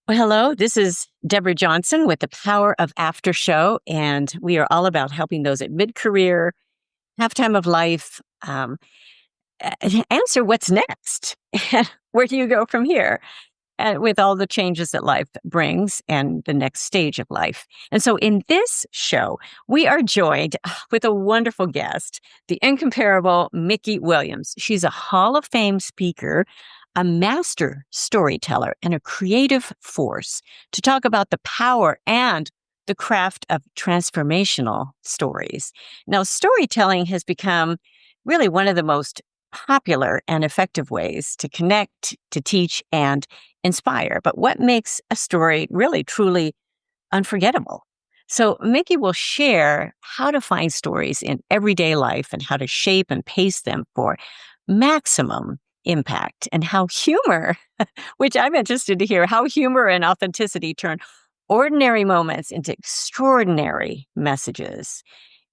Well, hello, this is Deborah Johnson with the Power of After Show, and we are all about helping those at mid-career, halftime of life, answer what's next. Where do you go from here? With all the changes that life brings and the next stage of life. And so in this show, we are joined with a wonderful guest, the incomparable Mikki Williams. She's a Hall of Fame speaker, a master storyteller, and a creative force to talk about the power and the craft of transformational stories. Now, storytelling has become really one of the most popular and effective ways to connect, to teach, and inspire. But what makes a story really truly unforgettable? So Mikki will share how to find stories in everyday life and how to shape and pace them for maximum impact, and how humor, which I'm interested to hear, how humor and authenticity turn ordinary moments into extraordinary messages.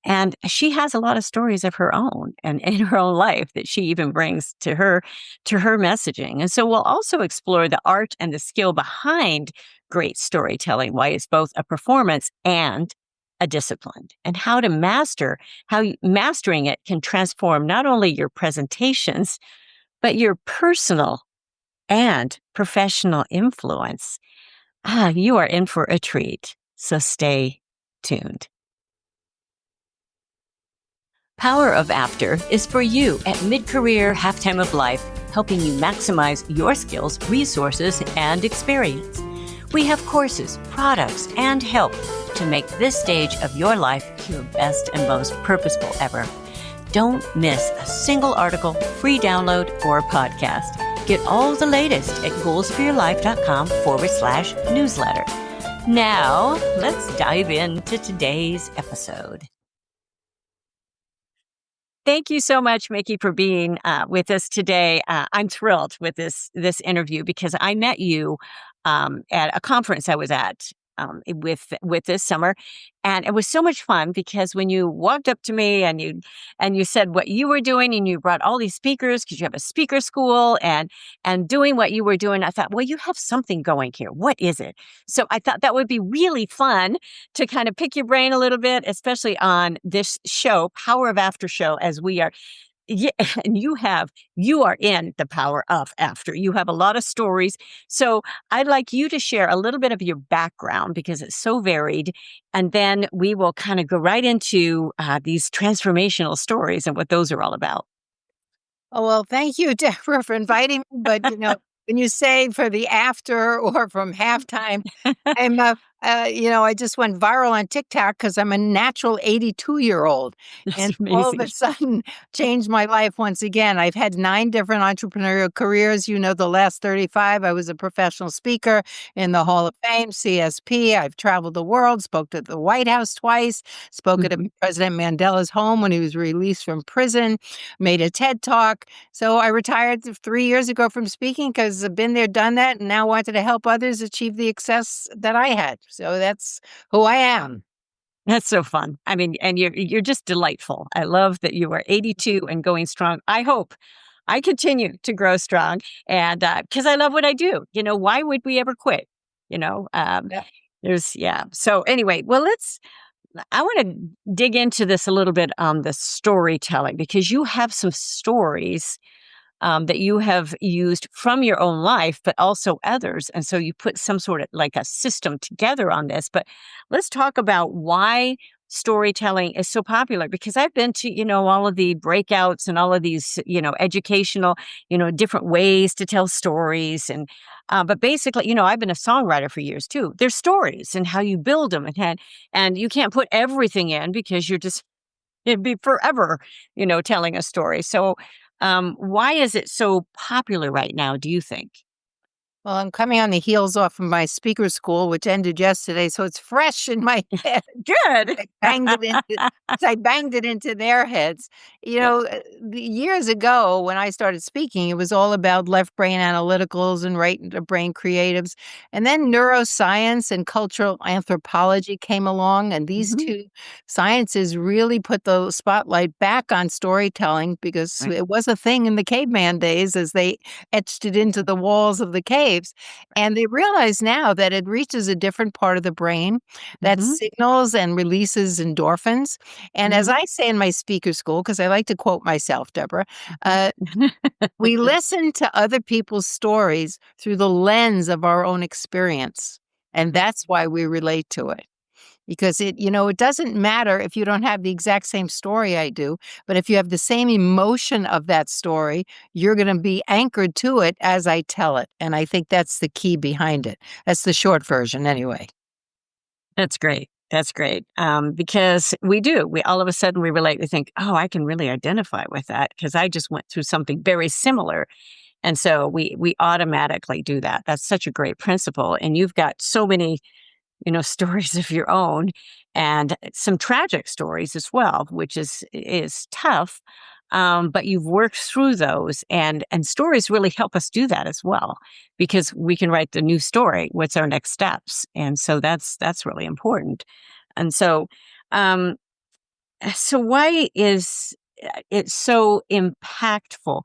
And she has a lot of stories of her own and in her own life that she even brings to her messaging. And so we'll also explore the art and the skill behind great storytelling, why it's both a performance and a discipline, and how mastering it can transform not only your presentations, but your personal and professional influence. You are in for a treat. So stay tuned. Power of After is for you at mid-career, halftime of life, helping you maximize your skills, resources, and experience. We have courses, products, and help to make this stage of your life your best and most purposeful ever. Don't miss a single article, free download, or podcast. Get all the latest at goalsforyourlife.com/newsletter. Now, let's dive into today's episode. Thank you so much, Mikki, for being with us today. I'm thrilled with this interview because I met you at a conference I was at with this summer, and it was so much fun because when you walked up to me and you said what you were doing, and you brought all these speakers because you have a speaker school and doing what you were doing, I thought, well, you have something going here. What is it? So I thought that would be really fun to kind of pick your brain a little bit, especially on this show, Power of After Show, as we are. Yeah, and you are in the power of after. You have a lot of stories. So I'd like you to share a little bit of your background because it's so varied. And then we will kind of go right into these transformational stories and what those are all about. Oh, well, thank you, Deborah, for inviting me. But, when you say for the after or from halftime, I'm, I just went viral on TikTok because I'm a natural 82-year-old. That's And all of amazing. a sudden changed my life once again. I've had 9 different entrepreneurial careers. The last 35, I was a professional speaker in the Hall of Fame, CSP. I've traveled the world, spoke at the White House twice, spoke at President Mandela's home when he was released from prison, made a TED Talk. So I retired 3 years ago from speaking because I've been there, done that, and now wanted to help others achieve the success that I had. So that's who I am. That's so fun. I mean, and you're just delightful. I love that you are 82 and going strong. I hope I continue to grow strong, and because I love what I do. Why would we ever quit? Yeah. So anyway, well, I want to dig into this a little bit on the storytelling, because you have some stories that you have used from your own life, but also others. And so you put some sort of like a system together on this. But let's talk about why storytelling is so popular, because I've been to, all of the breakouts and all of these, educational, different ways to tell stories. But basically, I've been a songwriter for years too. There's stories and how you build them, and you can't put everything in because it'd be forever, telling a story. So why is it so popular right now, do you think? Well, I'm coming on the heels off of my speaker school, which ended yesterday, so it's fresh in my head. Good. I banged it into their heads. Years ago when I started speaking, it was all about left brain analyticals and right brain creatives. And then neuroscience and cultural anthropology came along, and these Mhm. two sciences really put the spotlight back on storytelling because Right. it was a thing in the caveman days as they etched it into the walls of the cave. waves. And they realize now that it reaches a different part of the brain that Mhm. signals and releases endorphins. And as Mhm. I say in my speaker school, because I like to quote myself, Deborah, Mhm. we listen to other people's stories through the lens of our own experience. And Mhm. that's why we relate to it. Because it doesn't matter if you don't have the exact same story I do, but if you have the same emotion of that story, you're going to be anchored to it as I tell it. And I think that's the key behind it. That's the short version, anyway. That's great. That's great. Because we do. We all of a sudden we relate. We think, "Oh, I can really identify with that because I just went through something very similar." And so we automatically do that. That's such a great principle. And you've got so many stories of your own and some tragic stories as well, which is tough. But you've worked through those and stories really help us do that as well because we can write the new story. What's our next steps? And so that's really important. And um, so why is it so impactful?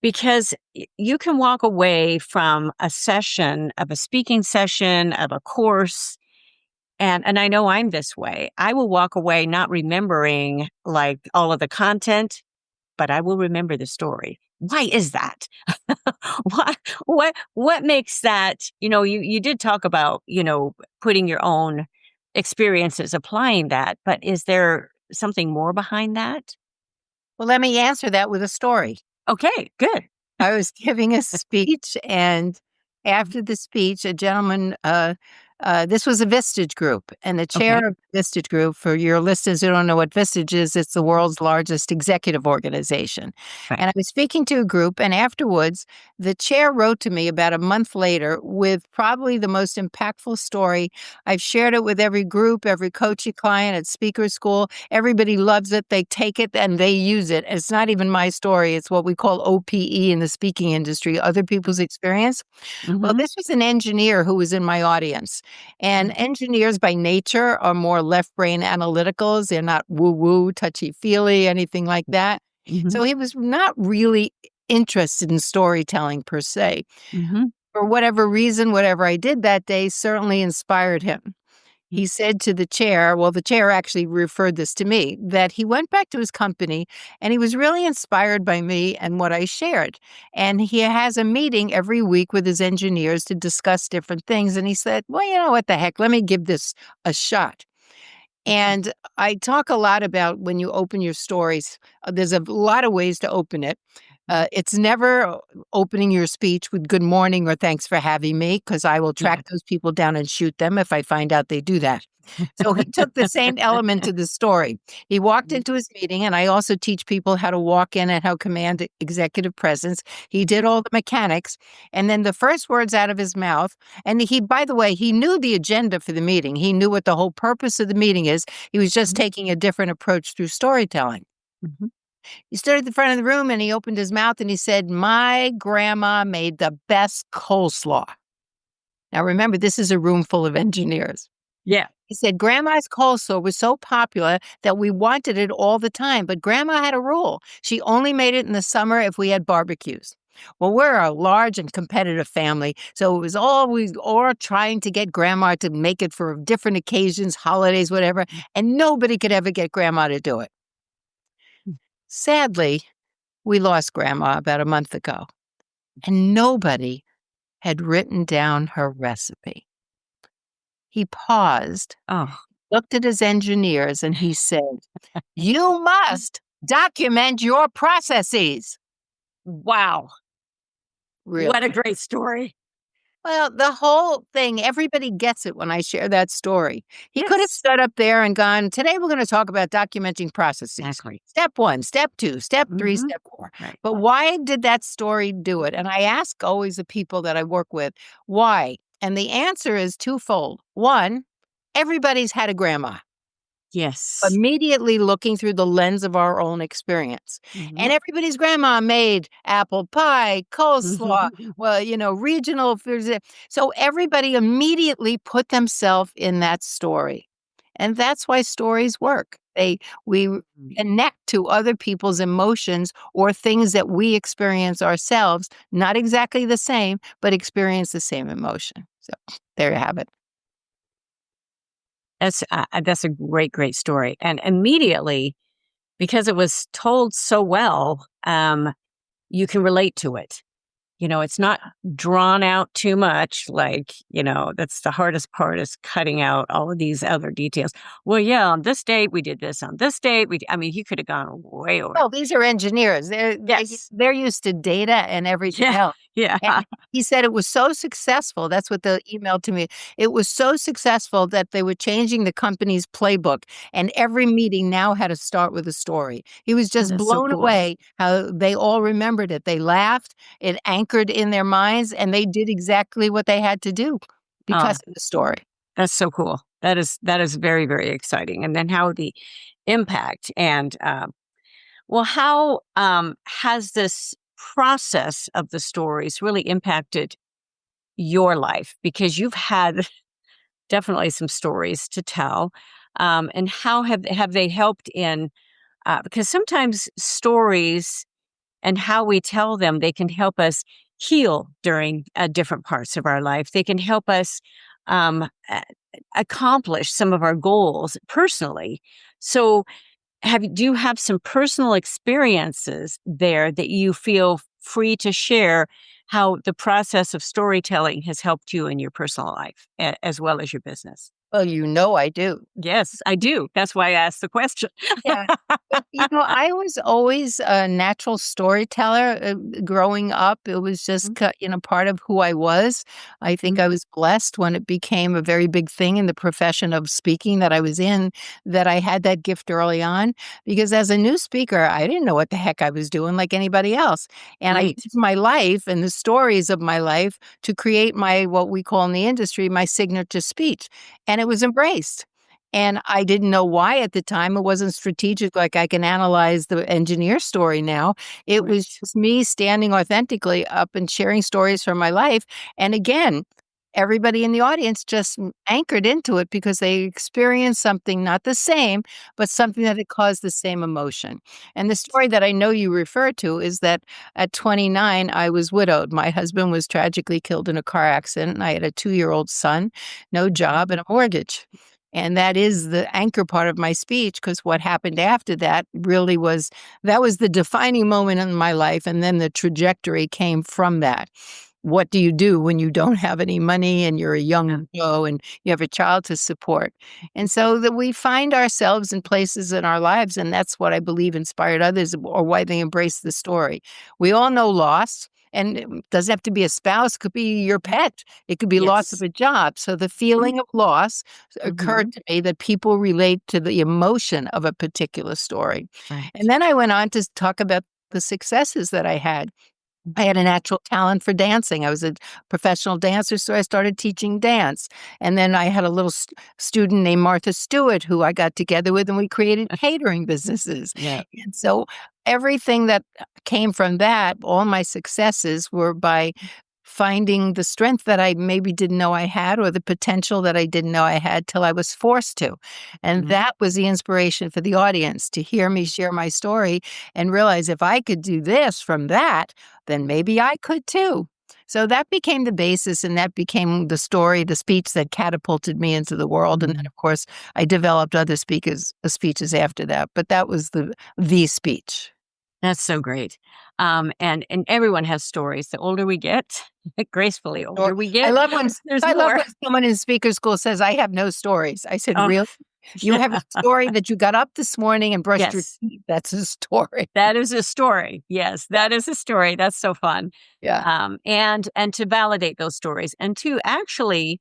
Because you can walk away from a session of a speaking session of a course and I know I'm this way. I will walk away not remembering, like, all of the content, but I will remember the story. Why is that? What what makes that you did talk about, putting your own experiences, applying that, but is there something more behind that? Well, let me answer that with a story. Okay, good. I was giving a speech, and Mhm. after the speech, a gentleman, this was a Vistage group, and the Okay, chair of the Vistage group, for your listeners who don't know what Vistage is, it's the world's largest executive organization. right. And I was speaking to a group, and afterwards, the chair wrote to me about a month later with probably the most impactful story. I've shared it with every group, every coaching client at speaker school. Everybody loves it. They take it and they use it. It's not even my story. It's what we call OPE in the speaking industry, other people's experience. Well, Mhm, this was an engineer who was in my audience. And mhm, engineers by nature are more left brain analyticals. They're not woo woo, touchy feely, anything like that. mhm, So he was not really interested in storytelling per se. mhm, For whatever reason, whatever I did that day certainly inspired him. mm, He said to the chair, well, the chair actually referred this to me, that he went back to his company and he was really inspired by me and what I shared. And he has a meeting every week with his engineers to discuss different things. And he said, well, you know what the heck? Let me give this a shot. mhm, And I talk a lot about when you open your stories, there's a lot of ways to open it. mhm. It's never opening your speech with good morning or thanks for having me, because I will Yeah. track those people down and shoot them if I find out they do that. So he took the same element to the story. He walked Mhm, into his meeting, and I also teach people how to walk in and how command executive presence. He did all the mechanics. And then the first words out of his mouth, and he, by the way, he knew the agenda for the meeting. He knew what the whole purpose of the meeting is. He was just mhm, taking a different approach through storytelling. mhm. He stood at the front of the room and he opened his mouth and he said, my grandma made the best coleslaw. Now, remember, this is a room full of engineers. Yeah. He said, Grandma's coleslaw was so popular that we wanted it all the time. But Grandma had a rule. She only made it in the summer if we had barbecues. Well, we're a large and competitive family. So it was always all trying to get Grandma to make it for different occasions, holidays, whatever. And nobody could ever get Grandma to do it. Mm. Sadly, we lost Grandma about a month ago, and nobody had written down her recipe. He paused, Oh, looked at his engineers, and he said, you must document your processes. wow. What a Really? great story. Well, the whole thing, everybody gets it when I share that story. He could have Yes. stood up there and gone, today we're going to talk about documenting processes. Exactly. Step one, step two, step three, Mhm. step four. Right. But why did that story do it? And I ask always the people that I work with, why? And the answer is twofold. One, everybody's had a grandma. Yes. Immediately looking through the lens of our own experience. Mhm. And everybody's grandma made apple pie, coleslaw, Mhm. well, regional foods. So everybody immediately put themselves in that story. And that's why stories work. We connect to other people's emotions or things that we experience ourselves, not exactly the same, but experience the same emotion. So there you have it. That's a great, great story. And immediately, because it was told so well, you can relate to it. It's not drawn out too much. Like, that's the hardest part, is cutting out all of these other details. Well, yeah, on this date, we did this. On this date, I mean, he could have gone way over. Oh, these are engineers. Yes. They're used to data and everything Yeah. else. Yeah. And he said it was so successful. That's what the email to me. It was so successful that they were changing the company's playbook, and every meeting now had to start with a story. He was Oh, just that's so blown cool. away how they all remembered it. They laughed, it anchored in their minds, and they did exactly what they had to do Oh, because of the story. that's so cool. That is very, very exciting. And then how the impact and well, how has this process of the stories really impacted your life? Because you've had definitely some stories to tell. And how have they helped in? Because sometimes stories and how we tell them, they can help us heal during different parts of our life. They can help us um, a- accomplish some of our goals personally. So, do you have some personal experiences there that you feel free to share? How the process of storytelling has helped you in your personal life, as well as your business? Well, I do. Yes, I do. That's why I asked the question. Yeah. But, I was always a natural storyteller, growing up. It was just, Mhm, part of who I was. I think mhm. I was blessed when it became a very big thing in the profession of speaking that I was in, that I had that gift early on. Because as a new speaker, I didn't know what the heck I was doing like anybody else. And I Right. used my life and the stories of my life to create what we call in the industry, my signature speech. And it was embraced. And I didn't know why at the time. It wasn't strategic like I can analyze the engineer story now. It was Right. just me standing authentically up and sharing stories from my life. And again, everybody in the audience just anchored into it because they experienced something not the same, but something that had caused the same emotion. And the story that I know you refer to is that at 29, I was widowed. My husband was tragically killed in a car accident, and I had a 2-year-old son, no job, and a mortgage. And that is the anchor part of my speech, because what happened after that really was that was the defining moment in my life, and then the trajectory came from that. What do you do when you don't have any money and you're a Yeah. young widow and you have a child to support? And so that we find ourselves in places in our lives, and that's what I believe inspired others or why they embrace the story. We all know loss, and it doesn't have to be a spouse, it could be your pet, it could be loss of Yes. a job. So the feeling of loss Hmm. occurred to me that people relate to the emotion of a particular story. And Right. then I went on to talk about the successes that I had. I had a natural talent for dancing. I was a professional dancer, so I started teaching dance. And then I had a little student named Martha Stewart who I got together with, and we created catering businesses. Yeah. And so everything that came from that, all my successes were by finding the strength that I maybe didn't know I had, or the potential that I didn't know I had till I was forced to. And Mhm. that was the inspiration for the audience to hear me share my story and realize if I could do this from that, then maybe I could too. So that became the basis, and that became the story, the speech that catapulted me into the world. And then, Mhm. of course, I developed other speeches after that. But that was the speech. That's so great. And everyone has stories. The older we get, gracefully Or older we I get, love when there's I love more. when someone in speaker school says, "I have no stories." I said, Oh, "Really? You have a yeah. story that you got up this morning and brushed your Yes. teeth. That's a story." That is a story. Yes, Yeah, that is a story. That's so fun. yeah. And to validate those stories, and to actually,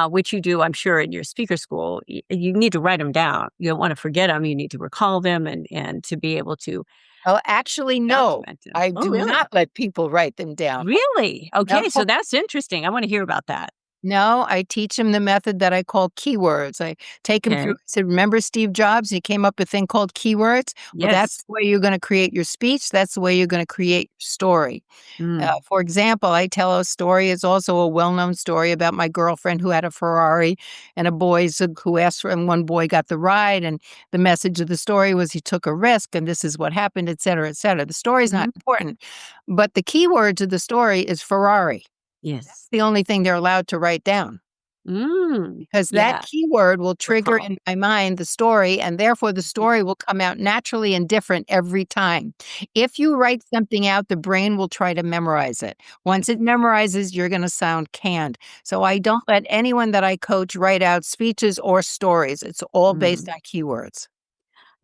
which you do, I'm sure, in your speaker school, you need to write them down. You don't want to forget them. You need to recall them, and to be able to Oh, actually, no. document them. I Oh, do really? not let people write them down. Really? No. Okay, so that's interesting. I want to hear about that. No, I teach them the method that I call keywords. I take them through. Okay. I said, remember Steve Jobs? He came up with a thing called keywords. Well, that's Yes. the way you're going to create your speech. That's the way you're going to create your story. Mm. For example, I tell a story. It's also a well-known story about my girlfriend who had a Ferrari and a boy who asked for, and one boy got the ride. And the message of the story was he took a risk, and this is what happened, et cetera, et cetera. The story's not Mhm. important, but the key word of the story is Ferrari. That's Yes. the only thing they're allowed to write down Mm. because that Yeah. keyword will trigger Recall. in my mind the story, and therefore the story will come out naturally and different every time. If you write something out, the brain will try to memorize it. Once it memorizes, you're going to sound canned. So I don't let anyone that I coach write out speeches or stories. It's all based Mm. on keywords.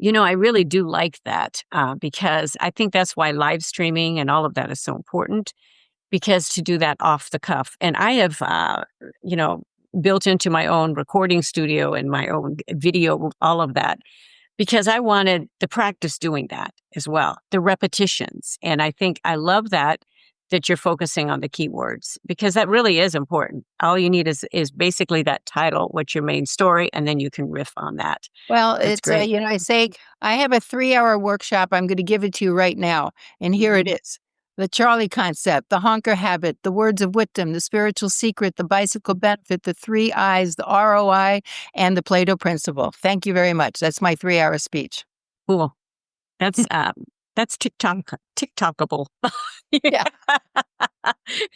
I really do like that because I think that's why live streaming and all of that is so important because to do that off the cuff. And I have, you know, built into my own recording studio and my own video, all of that, because I wanted the practice doing that as well, the repetitions. And I think I love that you're focusing on the keywords because that really is important. All you need is basically that title, what's your main story, and then you can riff on that. Well, That's it's, great. I say, I have a 3-hour workshop. I'm going to give it to you right now. And here it Mhm. is. The Charlie concept, the honker habit, the words of wisdom, the spiritual secret, the bicycle benefit, the 3 I's, the ROI, and the Plato principle. Thank you very much. That's my 3-hour speech. Cool. That's TikTokable. Yeah.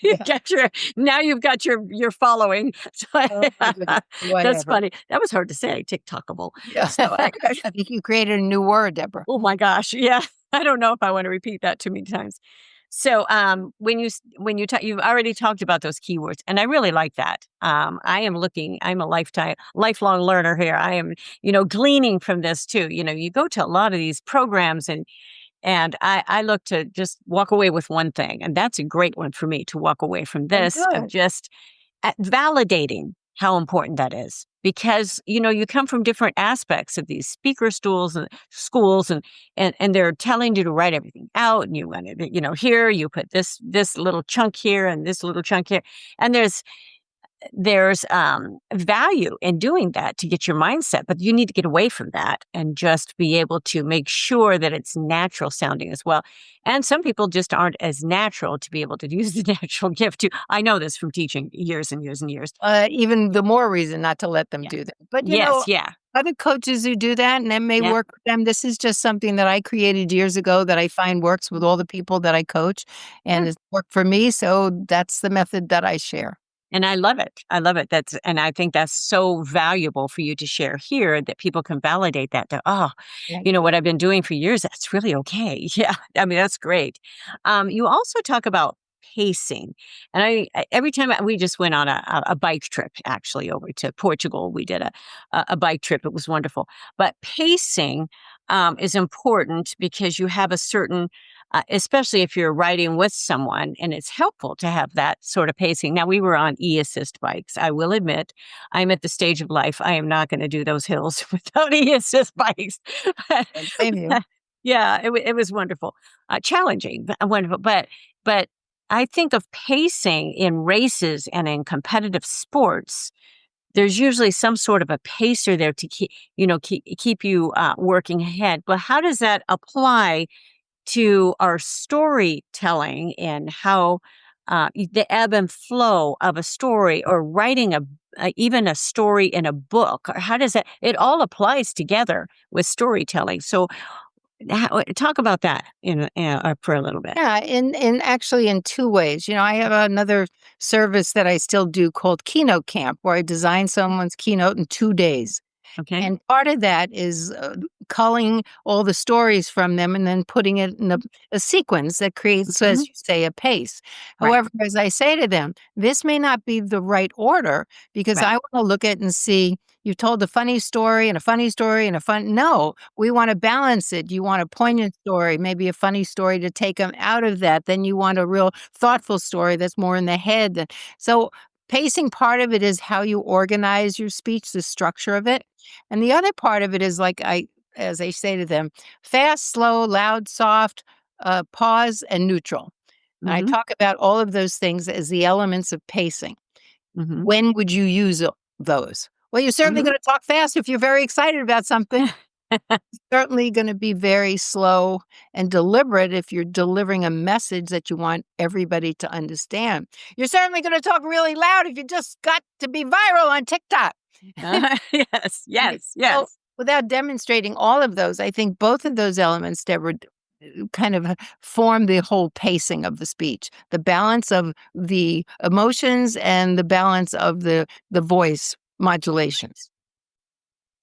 You Yeah. got your now you've got your following. So Oh my goodness. that's Whatever. funny. That was hard to say, TikTokable. Yeah. So I think you created a new word, Deborah. oh my gosh, yeah. I don't know if I want to repeat that too many times. So when you talk, you've already talked about those keywords, and I really like that. I am looking. I'm a lifelong learner here. I am, gleaning from this too. You go to a lot of these programs and I look to just walk away with one thing, and that's a great one for me to walk away from Oh, this of good. just validating how important that is. Because you come from different aspects of these speaker stools and schools, and they're telling you to write everything out, and you want it, here you put this little chunk here and this little chunk here, and there's value in doing that to get your mindset, but you need to get away from that and just be able to make sure that it's natural sounding as well. And some people just aren't as natural to be able to use the natural gift too. I know this from teaching years and years and years. Even the more reason not to let them Yeah. do that. But, Yes. Yeah. other coaches who do that, and that may Yeah. work for them. This is just something that I created years ago that I find works with all the people that I coach, Yeah. and it's worked for me, so that's the method that I share. And I love it. I love it. And I think that's so valuable for you to share here that people can validate that. Oh, Thank what you. I've been doing for years, that's really okay. Yeah. I mean, that's great. You also talk about pacing. And every time we just went on a bike trip, actually, over to Portugal, we did a bike trip. It was wonderful. But pacing is important because you have a certain especially if you're riding with someone, and it's helpful to have that sort of pacing. Now, we were on e-assist bikes. I will admit, I'm at the stage of life, I am not going to do those hills without e-assist bikes. Same here. Yeah, it was wonderful, challenging, but wonderful. But I think of pacing in races and in competitive sports. There's usually some sort of a pacer there to keep you working ahead. But how does that apply to our storytelling and how the ebb and flow of a story or writing even a story in a book, or how does that it all applies together with storytelling. So talk about that for a little bit. Yeah, in actually in 2 ways. I have another service that I still do called Keynote Camp, where I design someone's keynote in 2 days. Okay. And part of that is culling all the stories from them and then putting it in a sequence that creates, Hmm. as you say, a pace. Right. However, as I say to them, this may not be the right order because I Right. want to look at and see you told a funny story and a funny story and a fun. No, we want to balance it. You want a poignant story, maybe a funny story to take them out of that. Then you want a real thoughtful story that's more in the head. So pacing part of it is how you organize your speech, the structure of it. And the other part of it is as I say to them, fast, slow, loud, soft, pause, and neutral. And I Hmm. talk about all of those things as the elements of pacing. Mhm. When would you use those? Well, you're certainly Mhm. going to talk fast if you're very excited about something. Certainly going to be very slow and deliberate if you're delivering a message that you want everybody to understand. You're certainly going to talk really loud if you just got to be viral on TikTok. Yes, yes, So, yes. without demonstrating all of those, I think both of those elements, Deborah, kind of form the whole pacing of the speech. The balance of the emotions and the balance of the voice modulations.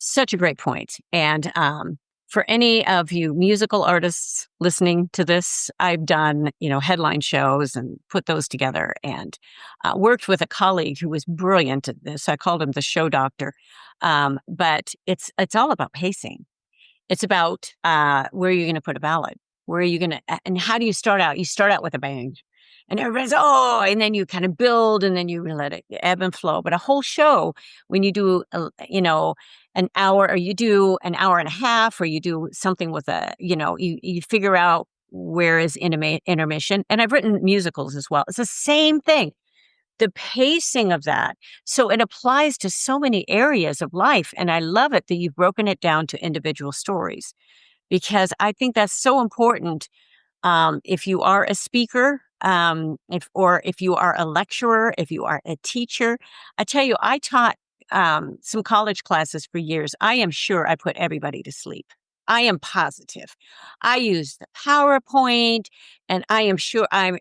Such a great point. And for any of you musical artists listening to this, I've done, headline shows and put those together and worked with a colleague who was brilliant at this. I called him the show doctor. But it's all about pacing. It's about where you're going to put a ballad. Where are you going to, and how do you start out? You start out with a bang. And everybody's, oh, and then you kind of build and then you let it ebb and flow. But a whole show, when you do, an hour or you do an hour and a half or you do something with you figure out where is intermission. And I've written musicals as well. It's the same thing, the pacing of that. So it applies to so many areas of life. And I love it that you've broken it down to individual stories because I think that's so important. If you are a speaker, if you are a lecturer, if you are a teacher, I tell you, I taught some college classes for years. I am sure I put everybody to sleep. I am positive. I used the PowerPoint, and I am sure I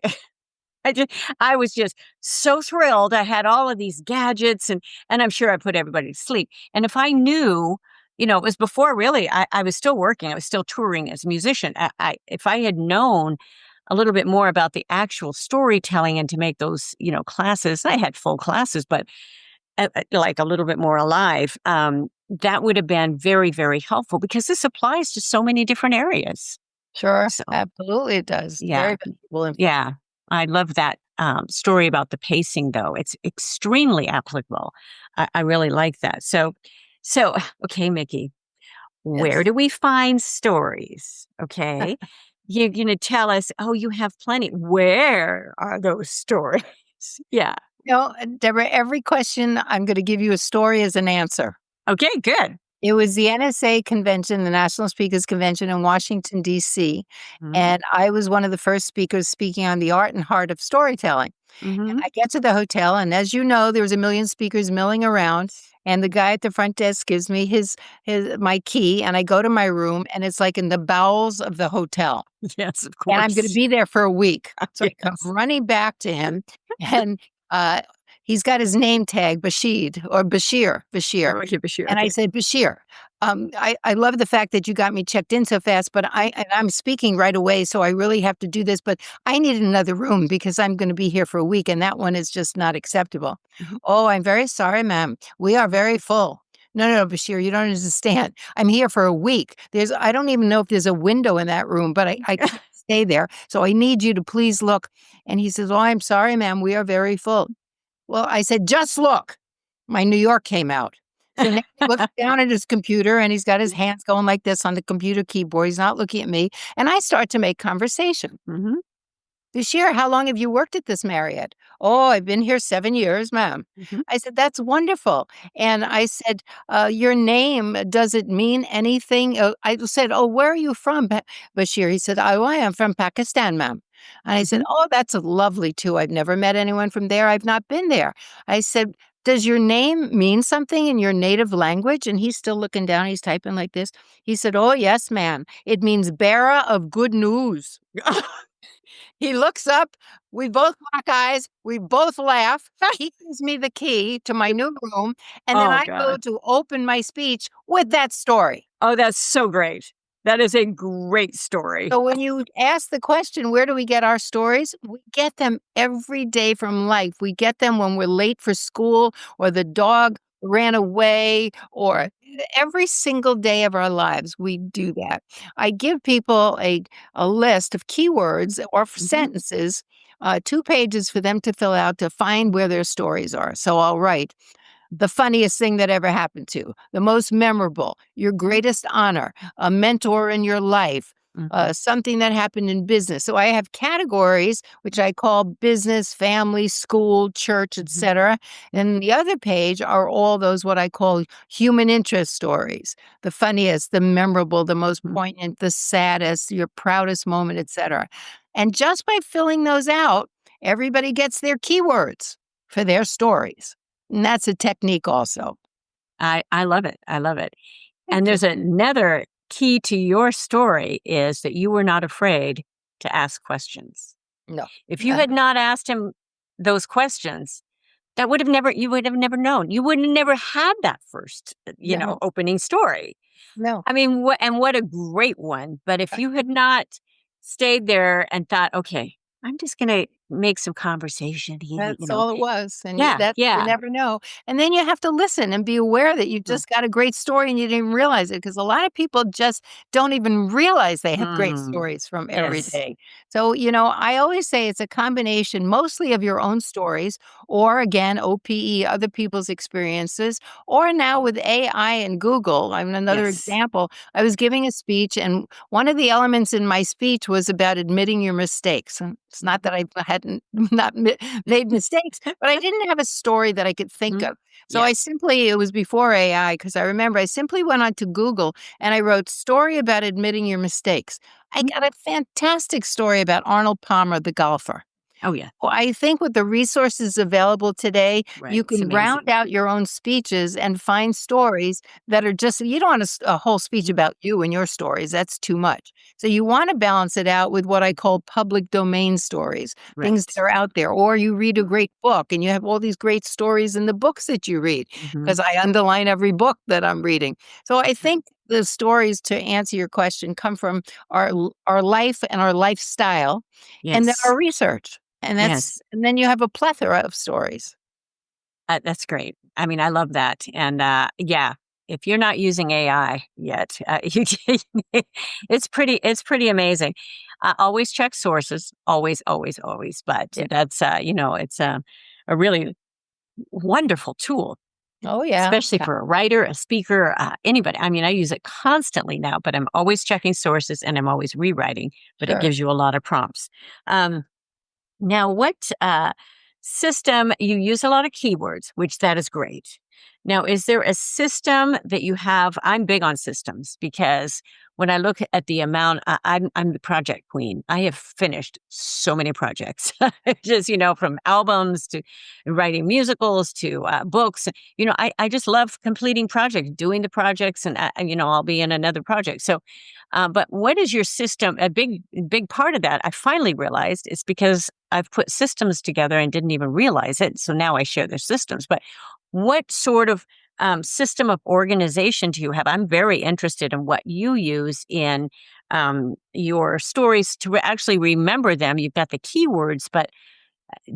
just, I was just so thrilled. I had all of these gadgets, and I'm sure I put everybody to sleep. And if I knew, it was before really. I was still working. I was still touring as a musician. If I had known a little bit more about the actual storytelling and to make those, classes, I had full classes, but like a little bit more alive. That would have been very, very helpful because this applies to so many different areas. Sure, So, absolutely it does. yeah. Very valuable. Yeah, I love that story about the pacing, though. It's extremely applicable. I really like that. So okay, Mikki, where Yes. do we find stories? Okay, you're going to tell us. Oh, you have plenty. Where are those stories? Yeah. Deborah, every question I'm going to give you a story as an answer. Okay. Good. It was the NSA convention, the National Speakers Convention in Washington, D.C. Mm-hmm. And I was one of the first speakers speaking on the art and heart of storytelling. And Mm-hmm. I get to the hotel, and as you know, there was a million speakers milling around. And the guy at the front desk gives me my key, and I go to my room, and it's like in the bowels of the hotel. Yes, of And I'm gonna course. be there for a week. So I come Yes. running back to him, and, he's got his name tag, Bashir. Oh, okay, sure. And I Okay. said, "Bashir, I love the fact that you got me checked in so fast, but I'm speaking right away, so I really have to do this, but I need another room because I'm gonna be here for a week, and that one is just not acceptable." Mhm. "Oh, I'm very sorry, ma'am. We are very full." "No, no, no, Bashir, you don't understand. I'm here for a week. I don't even know if there's a window in that room, but I can't stay there, so I need you to please look." And he says, "Oh, I'm sorry, ma'am. We are very full." Well, I said, "Just look." My New York came out. So now he looks down at his computer and he's got his hands going like this on the computer keyboard. He's not looking at me. And I start to make conversation. Mhm. "This year, how long have you worked at this Marriott?" "Oh, I've been here 7 years, ma'am." Mhm. I said, "That's wonderful." And I said, "Your name, does it mean anything?" I said, "Oh, where are you from, Bashir?" He said, "Oh, I am from Pakistan, ma'am." And I said, Mhm. "Oh, that's lovely too. I've never met anyone from there. I've not been there." I said, "Does your name mean something in your native language?" And he's still looking down. He's typing like this. He said, "Oh, yes, ma'am. It means bearer of good news." He looks up, we both lock eyes, we both laugh. He gives me the key to my new room, and then Oh I go god. to open my speech with that story. Oh, that's so great. That is a great story. So when you ask the question, where do we get our stories? We get them every day from life. We get them when we're late for school or the dog ran away or every single day of our lives, we do that. I give people a list of keywords or Mhm. sentences, 2 pages for them to fill out to find where their stories are. So I'll write the funniest thing that ever happened to, the most memorable, your Mhm. greatest honor, a mentor in your life, something that happened in business. So I have categories which I call business, family, school, church, etc. And the other page are all those what I call human interest stories, the funniest, the memorable, the most Mhm. poignant, the saddest, your proudest moment, etc. And just by filling those out, everybody gets their keywords for their stories. And that's a technique also. I love it. I love it. And Thank you. there's another key to your story is that you were not afraid to ask questions. No. If you had not asked him those questions, that would have never you would have never known. You would have never had that first, No, opening story. no. I mean, what a great one. But if you had not stayed there and thought, okay, I'm just going to make some conversation here, That's all it was, and Yeah, you yeah. never know, and then you have to listen and be aware that you Mm, just got a great story and you didn't realize it, because a lot of people just don't even realize they have great mm, stories from every yes. day. So, I always say it's a combination mostly of your own stories or, again, OPE, other people's experiences, or now with AI and Google. I mean, another Yes. example, I was giving a speech, and one of the elements in my speech was about admitting your mistakes, and it's not that I hadn't not made mistakes, but I didn't have a story that I could think Mhm. of. So Yeah. it was before AI, because I remember I simply went onto Google and I wrote story about admitting your mistakes. I Mhm. got a fantastic story about Arnold Palmer, the golfer. Oh, yeah. Well, I think with the resources available today, you Right. It's can round amazing. out your own speeches and find stories that are just, you don't want a whole speech Mhm. about you and your stories. That's too much. So you want to balance it out with what I call public domain stories, things that Right. are out there. Or you read a great book and you have all these great stories in the books that you read, Mhm. because I underline every book that I'm reading. So I Right. think the stories, to answer your question, come from our life and our lifestyle, and then Yes. our research. Yes. And then you have a plethora of stories. That's great. I mean, I love that. And yeah, if you're not using AI yet, it's pretty amazing. Always check sources. Always, always, always. But Yeah. that's it's a really wonderful tool, Oh, yeah. especially Yeah, for a writer, a speaker, anybody. I mean, I use it constantly now, but I'm always checking sources and I'm always rewriting. But it sure. gives you a lot of prompts. Um, Now, what system you use a lot of keywords, which that is great. Now, is there a system that you have? I'm big on systems because when I look at the amount, I'm the project queen. I have finished so many projects, just from albums to writing musicals to books. I just love completing projects, doing the projects, and I'll be in another project. So, but what is your system? A big part of that I finally realized is because I've put systems together and didn't even realize it. So now I share their systems. But what sort of system of organization do you have? I'm very interested in what you use in your stories to actually remember them. You've got the keywords, but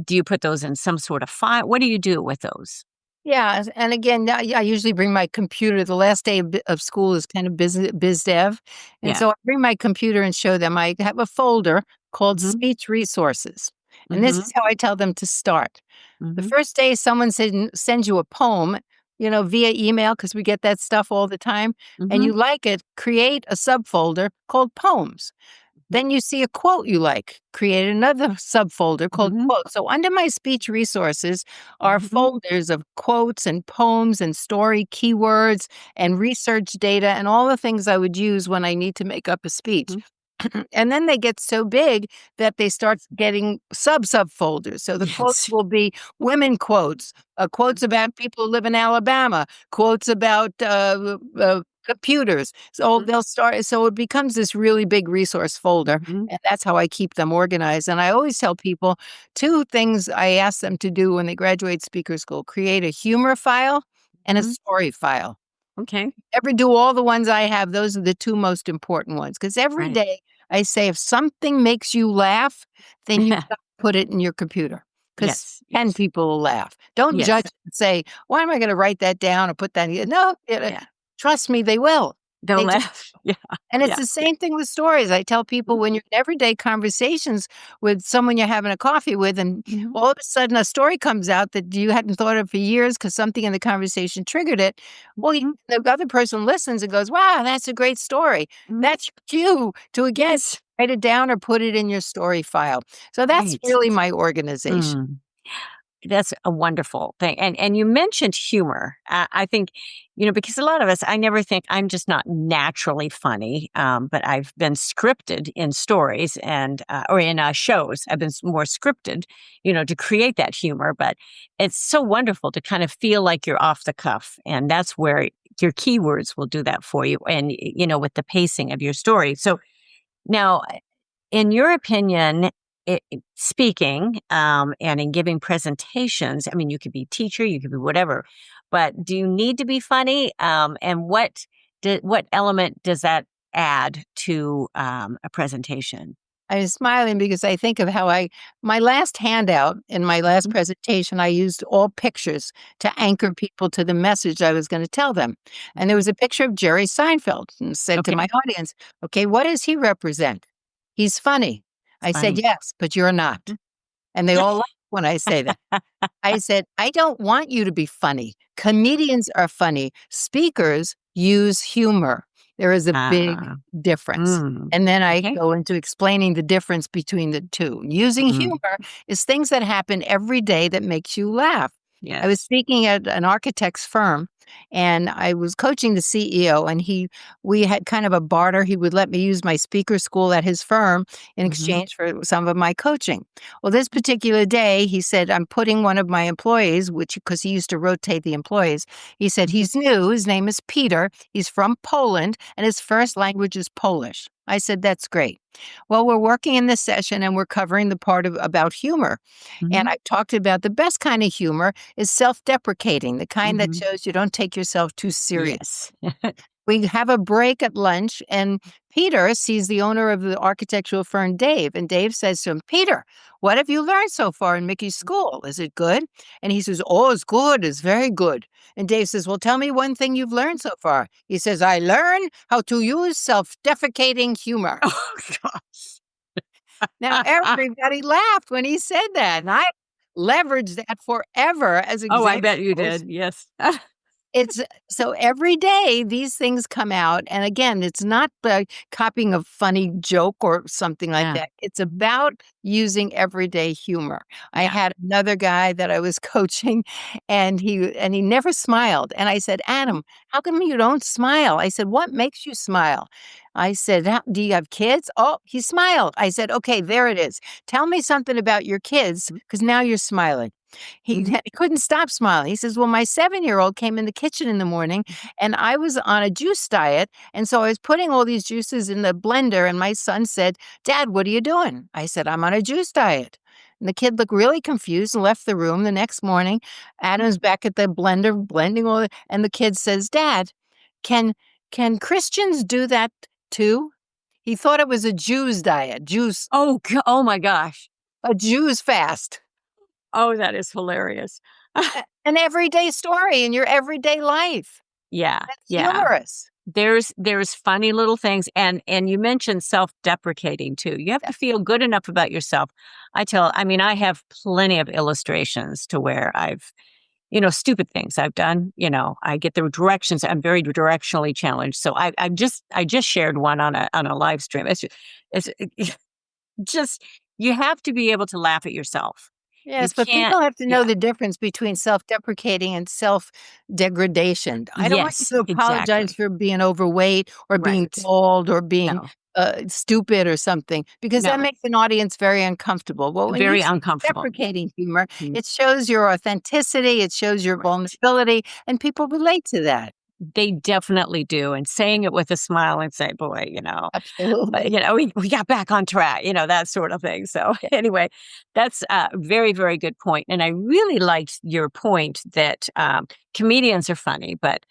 do you put those in some sort of file? What do you do with those? Yeah, and again, I usually bring my computer. The last day of school is kind of biz dev, and Yeah. so I bring my computer and show them. I have a folder called Mm-hmm. speech resources, and this Mm-hmm. is how I tell them to start. The Mm-hmm. first day someone sends you a poem, via email, because we get that stuff all the time, and Mm-hmm. you like it, create a subfolder called poems. Then you see a quote you like, create another subfolder called Mm-hmm. quotes. So under my speech resources are Mm-hmm. folders of quotes and poems and story keywords and research data and all the things I would use when I need to make up a speech. Mm-hmm. And then they get so big that they start getting subfolders. So the quotes Yes. will be women quotes, quotes about people who live in Alabama, quotes about computers. So they'll start. So it becomes this really big resource folder, Mm-hmm. and that's how I keep them organized. And I always tell people two things I ask them to do when they graduate speaker school: create a humor file and a Mm-hmm. story file. Okay. Ever do all the ones I have, those are the two most important ones. Because every Right. day I say, if something makes you laugh, then you gotta put it in your computer. Because Yes. 10 Yes. people will laugh. Don't Yes. judge and say, why am I going to write that down or put that in? No, Yeah. trust me, they will. Don't They just laugh. Yeah. and it's Yeah. the same thing with stories. I tell people when you're in everyday conversations with someone you're having a coffee with, and Mhm. all of a sudden a story comes out that you hadn't thought of for years because something in the conversation triggered it. Well, Mhm. the other person listens and goes, "Wow, that's a great story." Mhm. That's your cue to again Yes. write it down or put it in your story file. So that's Right. really my organization. Mm. That's a wonderful thing. And you mentioned humor. I think, because a lot of us, I never think I'm just not naturally funny, but I've been scripted in stories and or in shows. I've been more scripted, to create that humor. But it's so wonderful to kind of feel like you're off the cuff, and that's where your keywords will do that for you, and with the pacing of your story. So now, in your opinion, speaking and in giving presentations, I mean, you could be teacher, you could be whatever, but do you need to be funny? And what element does that add to a presentation? I'm smiling because I think of how my last handout in my last Mhm. presentation, I used all pictures to anchor people to the message I was going to tell them. And there was a picture of Jerry Seinfeld and said to Okay, my audience, okay, what does he represent? He's funny. it's I said, funny. yes, but you're not. And they all laugh when I say that. I said, I don't want you to be funny. Comedians are funny. Speakers use humor. There is a big Ah, difference. mm, And then I okay. go into explaining the difference between the two. Using Mm, humor is things that happen every day that makes you laugh. I was yes. speaking at an architect's firm and I was coaching the CEO and we had kind of a barter. He would let me use my speaker school at his firm in Hmm. exchange for some of my coaching. Well, this particular day, he said, I'm putting one of my employees, which because he used to rotate the employees, he said, Hmm. he's new. His name is Peter. He's from Poland, and his first language is Polish. I said, that's great. Well, we're working in this session and we're covering the part about humor. And Hmm. I talked about the best kind of humor is self deprecating, the kind that Hmm. shows you don't take yourself too serious. Yes. We have a break at lunch, and Peter sees the owner of the architectural firm, Dave. And Dave says to him, Peter, what have you learned so far in Mickey's school? Is it good? And he says, oh, it's good. It's very good. And Dave says, well, tell me one thing you've learned so far. He says, I learned how to use self defecating humor. Oh gosh. Now, everybody laughed when he said that. And I leveraged that forever as Oh, I bet you examples. did. Yes. It's so every day these things come out, and again, it's not the copying a funny joke or something like Yeah. that. It's about using everyday humor. I Yeah. had another guy that I was coaching, and he never smiled. And I said, Adam, how come you don't smile? I said, what makes you smile? I said, do you have kids? Oh, he smiled. I said, okay, there it is. Tell me something about your kids, because now you're smiling. He Mhm. he couldn't stop smiling. He says, "Well, my 7-year-old came in the kitchen in the morning, and I was on a juice diet, and so I was putting all these juices in the blender, and my son said, 'Dad, what are you doing?' I said, 'I'm on a juice diet.'" And the kid looked really confused and left the room. The next morning, Adam's back at the blender blending all the and the kid says, "Dad, can can Christians do that too?" He thought it was a Jews diet, juice Oh my gosh. a Jews fast. Oh, that is hilarious. An everyday story in your everyday life. Yeah, That's yeah. humorous. There's funny little things, and you mentioned self-deprecating too. You have Yeah. to feel good enough about yourself. I mean, I have plenty of illustrations to where I've, stupid things I've done. I get the directions. I'm very directionally challenged, so I just shared one on a live stream. It's just you have to be able to laugh at yourself. You Yes, but can't. people have to know Yeah. the difference between self-deprecating and self-degradation. I don't want you Yes. to apologize Exactly. for being overweight or being Right. bald or being, No. stupid or something, because that No. makes an audience very uncomfortable. Well, when you Very use uncomfortable. deprecating humor, Mm. it shows your authenticity, it shows your Right. vulnerability, and people relate to that. They definitely do, and saying it with a smile and say, "Boy, Absolutely. we got back on track," that sort of thing. So, Yeah. anyway, that's a very, very good point, and I really liked your point that, comedians are funny, but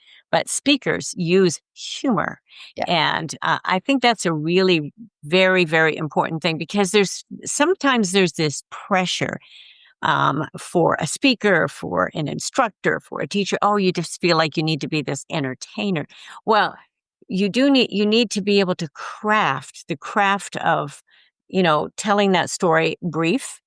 speakers use humor, Yeah. and, I think that's a really very, very important thing because there's this pressure for a speaker, for an instructor, for a teacher. Oh, you just feel like you need to be this entertainer. Well, you need to be able to craft the craft of, telling that story brief.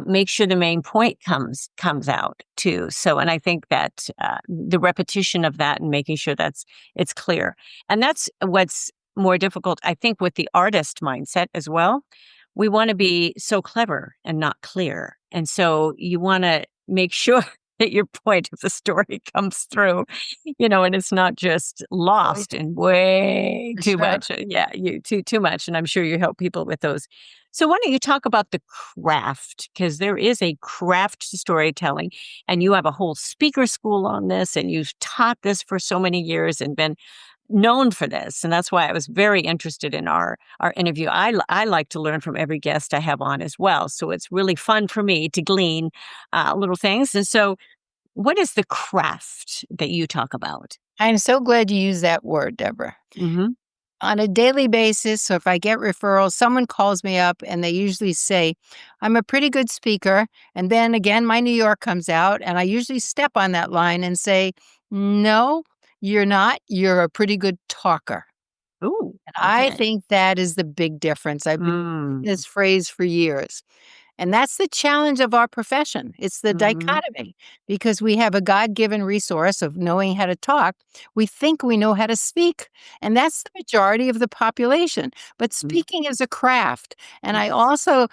Make sure the main point comes out too. So, and I think that the repetition of that and making sure it's clear, and that's what's more difficult, I think, with the artist mindset as well. We want to be so clever and not clear, and so you want to make sure that your point of the story comes through, and it's not just Right. lost in way too Sure. much. Yeah, you too much, and I'm sure you help people with those. So why don't you talk about the craft? Because there is a craft to storytelling, and you have a whole speaker school on this, and you've taught this for so many years and been known for this. And that's why I was very interested in our interview. I like to learn from every guest I have on as well. So it's really fun for me to glean little things. And so, what is the craft that you talk about? I'm so glad you used that word, Deborah. Hmm. On a daily basis, so if I get referrals, someone calls me up and they usually say, I'm a pretty good speaker. And then again, my New York comes out, and I usually step on that line and say, no, you're not. You're a pretty good talker. Ooh, And I okay. think that is the big difference. I've been Mm, using this phrase for years. And that's the challenge of our profession. It's the hmm. dichotomy because we have a God given resource of knowing how to talk. We think we know how to speak, and that's the majority of the population. But Mm, speaking is a craft. And I yes. also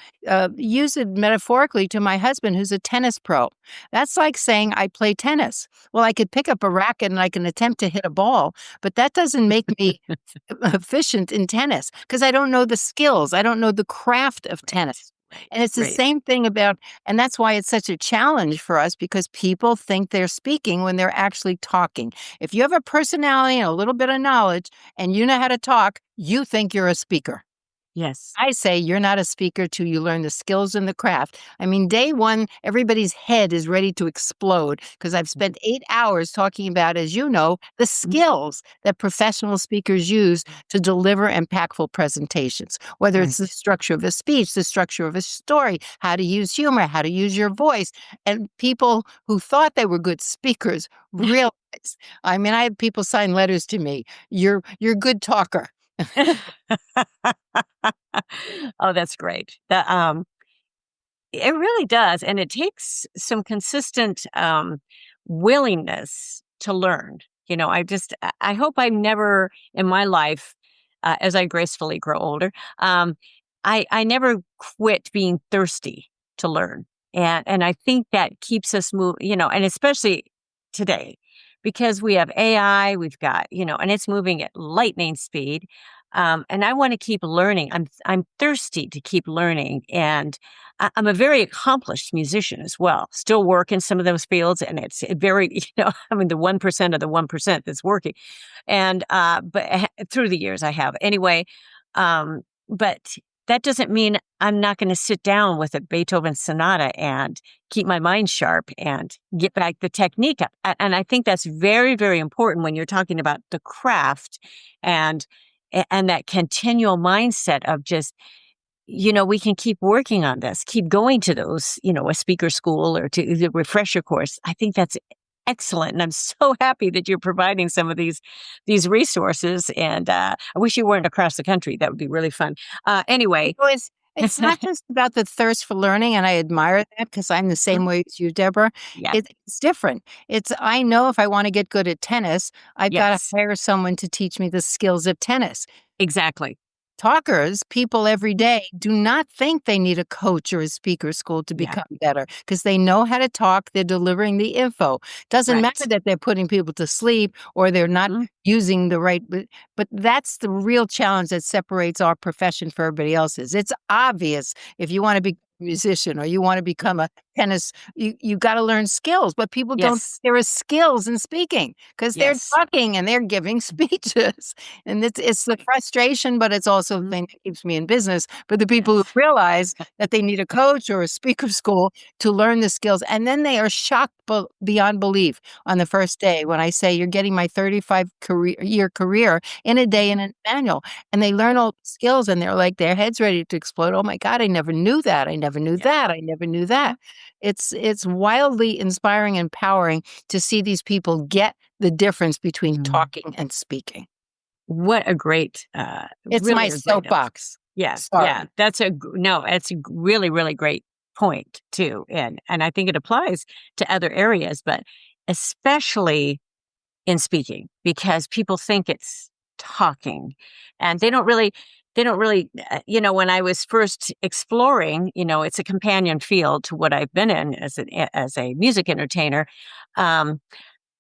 use it metaphorically to my husband, who's a tennis pro. That's like saying I play tennis. Well, I could pick up a racket and I can attempt to hit a ball, but that doesn't make me efficient in tennis because I don't know the skills. I don't know the craft of Right. tennis. Right. And it's the Right. same thing about, and that's why it's such a challenge for us because people think they're speaking when they're actually talking. If you have a personality and a little bit of knowledge and you know how to talk, you think you're a speaker. Yes. I say you're not a speaker till you learn the skills and the craft. I mean, day one, everybody's head is ready to explode because I've spent 8 hours talking about, as you know, the Mhm. skills that professional speakers use to deliver impactful presentations, whether it's the Right. structure of a speech, the structure of a story, how to use humor, how to use your voice. And people who thought they were good speakers realized, I mean, I had people sign letters to me, you're a good talker. Oh, that's great. It really does, and it takes some consistent, willingness to learn. I hope I never in my life, as I gracefully grow older, I never quit being thirsty to learn, and I think that keeps us and especially today, because we have AI, we've got, and it's moving at lightning speed, and I wanna keep learning. I'm thirsty to keep learning, and I'm a very accomplished musician as well. Still work in some of those fields, and it's very, I mean, the 1% of the 1% that's working. And but through the years, I have anyway. But that doesn't mean I'm not going to sit down with a Beethoven sonata and keep my mind sharp and get back the technique up. And I think that's very, very important when you're talking about the craft and and that continual mindset of just we can keep working on this, keep going to those, a speaker school or to the refresher course. I think that's excellent. And I'm so happy that you're providing some of these resources. And I wish you weren't across the country. That would be really fun. Anyway. So it's not just about the thirst for learning, and I admire that because I'm the same way as you, Deborah. Yeah. It's different. It's I know if I want to get good at tennis, I've got to Yes. hire someone to teach me the skills of tennis. Exactly. Talkers, people every day, do not think they need a coach or a speaker school to Yeah. become better because they know how to talk. They're delivering the info. Doesn't matter Right. that they're putting people to sleep or they're not Mhm. using the right, but that's the real challenge that separates our profession from everybody else's. It's obvious if you want to be a musician or you want to become a tennis, you got to learn skills, but people don't. Yes. There are skills in speaking because they're Yes. talking and they're giving speeches. And it's the frustration, but it's also the Mhm. thing that keeps me in business. But the people who Yes. realize that they need a coach or a speaker school to learn the skills, and then they are shocked beyond belief on the first day when I say, "You're getting my 35 year career in a day in Mhm. an manual," and they learn all the skills, and they're like, their heads ready to explode. Oh my God, I never knew that. I never knew Yeah. that. I never knew that. It's wildly inspiring and empowering to see these people get the difference between Mm. talking and speaking. what a great, It's really my a great soapbox. yeah, yeah. Sorry. No, it's a really, really great point too, and I think it applies to other areas, but especially in speaking, because people think it's talking, and they don't really. When I was first exploring, it's a companion field to what I've been in as a music entertainer. Um,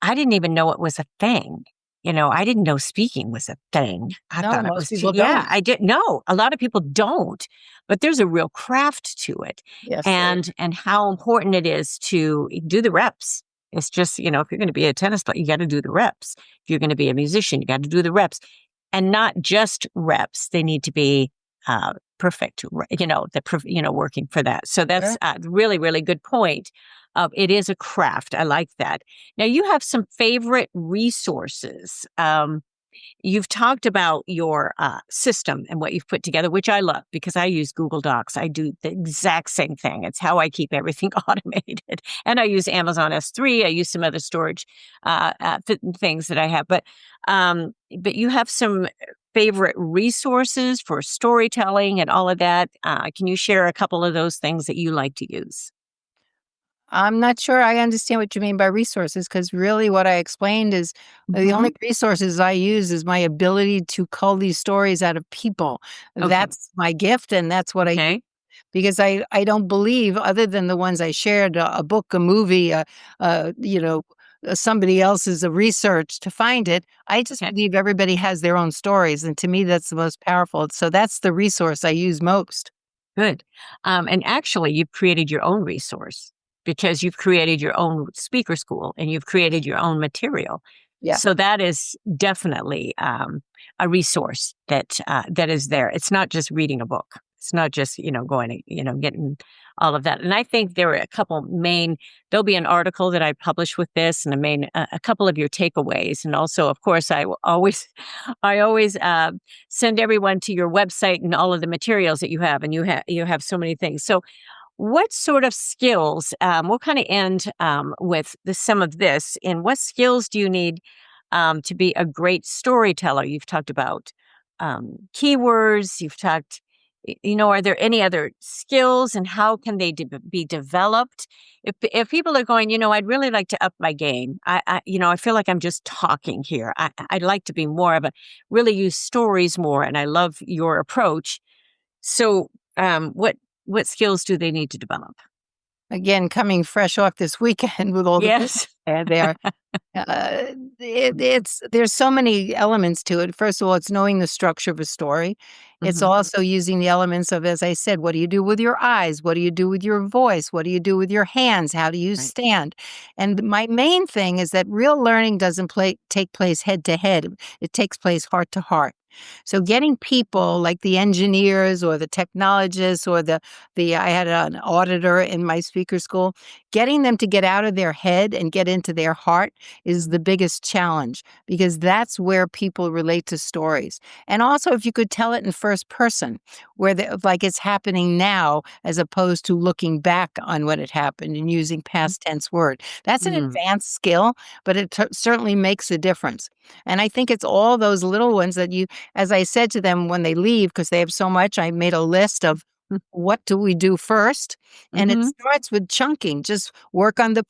I didn't even know it was a thing. I didn't know speaking was a thing. I No, thought it most was, people yeah, don't. I didn't know. A lot of people don't, but there's a real craft to it, Yes, there is. and how important it is to do the reps. It's just, if you're going to be a tennis player, you got to do the reps. If you're going to be a musician, you got to do the reps, and not just reps. They need to be perfect. Working for that. So that's Sure. a really, really good point. It is a craft. I like that. Now, you have some favorite resources. You've talked about your system and what you've put together, which I love because I use Google Docs. I do the exact same thing. It's how I keep everything automated. And I use Amazon S3. I use some other storage things that I have. But you have some favorite resources for storytelling and all of that. Can you share a couple of those things that you like to use? I'm not sure I understand what you mean by resources, because really what I explained is the Hmm. only resources I use is my ability to cull these stories out of people. Okay. That's my gift, and that's what I use Okay. because I don't believe, other than the ones I shared, a book, a movie, somebody else's research to find it. I just Okay. believe everybody has their own stories, and to me, that's the most powerful. So that's the resource I use most. Good. And actually, you've created your own resource because you've created your own speaker school and you've created your own material. Yeah. So that is definitely a resource that is there. It's not just reading a book. It's not just going to getting all of that. And I think there are a couple main. There'll be an article that I publish with this, and a couple of your takeaways, and also, of course, I will always, I always send everyone to your website and all of the materials that you have, and you have so many things. So, what sort of skills? We'll kind of end with some of this. And what skills do you need to be a great storyteller? You've talked about keywords. You've talked. Are there any other skills, and how can they be developed? If people are going, I'd really like to up my game. I feel like I'm just talking here. I'd like to be more of a really use stories more, and I love your approach. So, what skills do they need to develop? Again, coming fresh off this weekend with all the people Yes. there. Uh, it's there's so many elements to it. First of all, it's knowing the structure of a story. It's Mhm. also using the elements of, as I said, what do you do with your eyes? What do you do with your voice? What do you do with your hands? How do you Right. stand? And my main thing is that real learning doesn't take place head to head. It takes place heart to heart. So getting people like the engineers or the technologists or the I had an auditor in my speaker school, getting them to get out of their head and get into their heart is the biggest challenge, because that's where people relate to stories. And also, if you could tell it in first person, where like it's happening now, as opposed to looking back on when it happened and using past tense word. That's an Mm. advanced skill, but it certainly makes a difference. And I think it's all those little ones that as I said to them when they leave, because they have so much, I made a list of what do we do first? And it Mhm. starts with chunking. Just work on the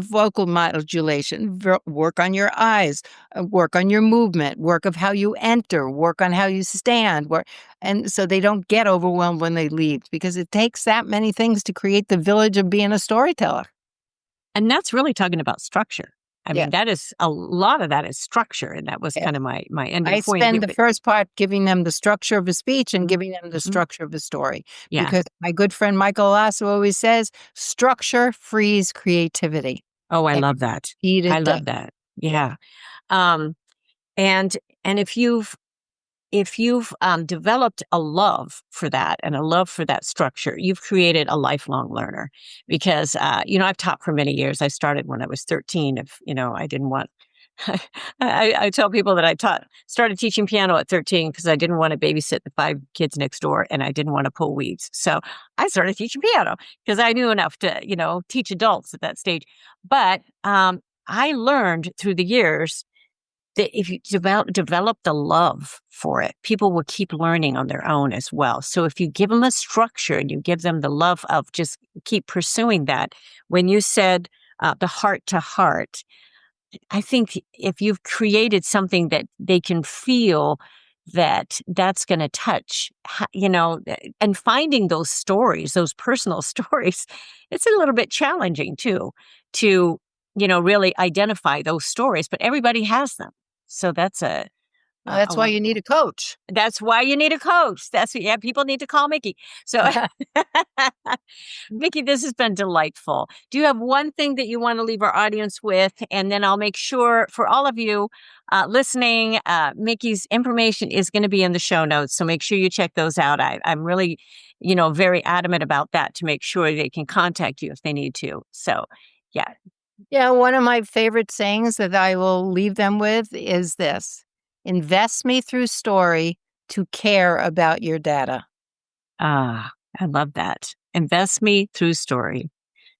vocal modulation, work on your eyes, work on your movement, work of how you enter, work on how you stand. And so they don't get overwhelmed when they leave, because it takes that many things to create the village of being a storyteller. And that's really talking about structure. I Yeah. mean, that is a lot of that is structure, and that was Yeah. kind of my ending I point spend here. the But first part giving them the structure of a speech and mhm, giving them the mhm, structure of a story, yeah. because my good friend Michael Lasso always says, structure frees creativity. Oh, I And love that. indeed I it does. love that. Yeah. Yeah. Um, and if you've developed a love for that and a love for that structure, you've created a lifelong learner because, I've taught for many years. I started when I was 13. If, I didn't want, I tell people that started teaching piano at 13 because I didn't want to babysit the 5 kids next door and I didn't want to pull weeds. So I started teaching piano because I knew enough to, teach adults at that stage. But I learned through the years that if you develop the love for it, people will keep learning on their own as well. So if you give them a structure and you give them the love of just keep pursuing that, when you said the heart to heart, I think if you've created something that they can feel that's going to touch, and finding those stories, those personal stories, it's a little bit challenging too, to, really identify those stories, but everybody has them. So that's That's why you need a coach. that's why you need a coach. People need to call Mikki. So Mikki, this has been delightful. Do you have one thing that you want to leave our audience with? And then I'll make sure for all of you listening, Mikki's information is going to be in the show notes. So make sure you check those out. I'm really, very adamant about that to make sure they can contact you if they need to. So, yeah. Yeah, one of my favorite sayings that I will leave them with is this: invest me through story to care about your data. I love that. Invest me through story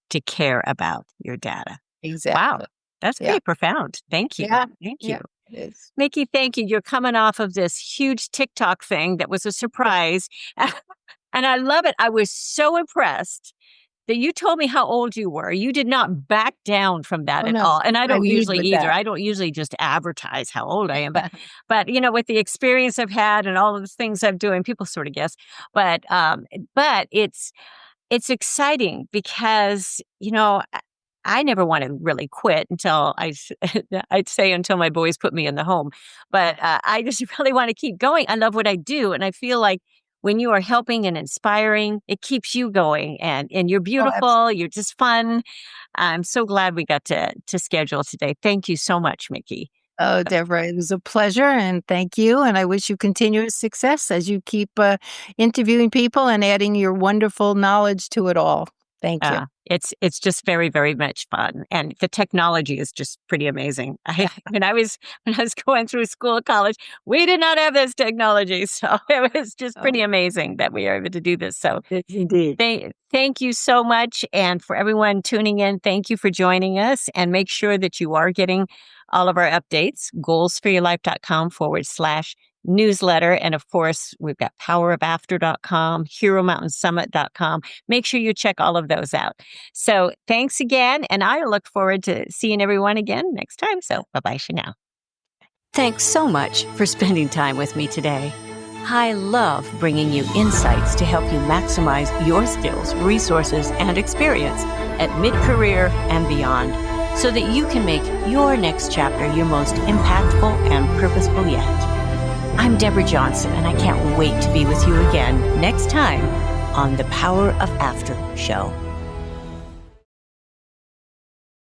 to care about your data. Exactly. Wow. That's pretty profound. Thank you. Yeah. Thank you. Yeah, it is. Mikki, thank you. You're coming off of this huge TikTok thing that was a surprise. And I love it. I was so impressed that you told me how old you were. You did not back down from that Oh, at no. all. And I don't lead usually with either. that. I don't usually just advertise how old I am. But with the experience I've had and all of the things I'm doing, people sort of guess. But it's exciting because, I never want to really quit until I'd say until my boys put me in the home. But I just really want to keep going. I love what I do. And I feel like when you are helping and inspiring, it keeps you going. And you're beautiful. You're just fun. I'm so glad we got to schedule today. Thank you so much, Mikki. Oh, Deborah, it was a pleasure, and thank you. And I wish you continuous success as you keep interviewing people and adding your wonderful knowledge to it all. Thank you. It's just very, very much fun, and the technology is just pretty amazing. When I was going through school, college, we did not have this technology, so it was just pretty amazing that we are able to do this. So, Indeed. Thank you so much, and for everyone tuning in, thank you for joining us. And make sure that you are getting all of our updates. Goalsforyourlife.com/newsletter, and of course, we've got powerofafter.com, heromountainsummit.com. Make sure you check all of those out. So thanks again, and I look forward to seeing everyone again next time. So bye-bye for now. Thanks so much for spending time with me today. I love bringing you insights to help you maximize your skills, resources, and experience at mid-career and beyond, so that you can make your next chapter your most impactful and purposeful yet. I'm Deborah Johnson, and I can't wait to be with you again next time on the Power of After show.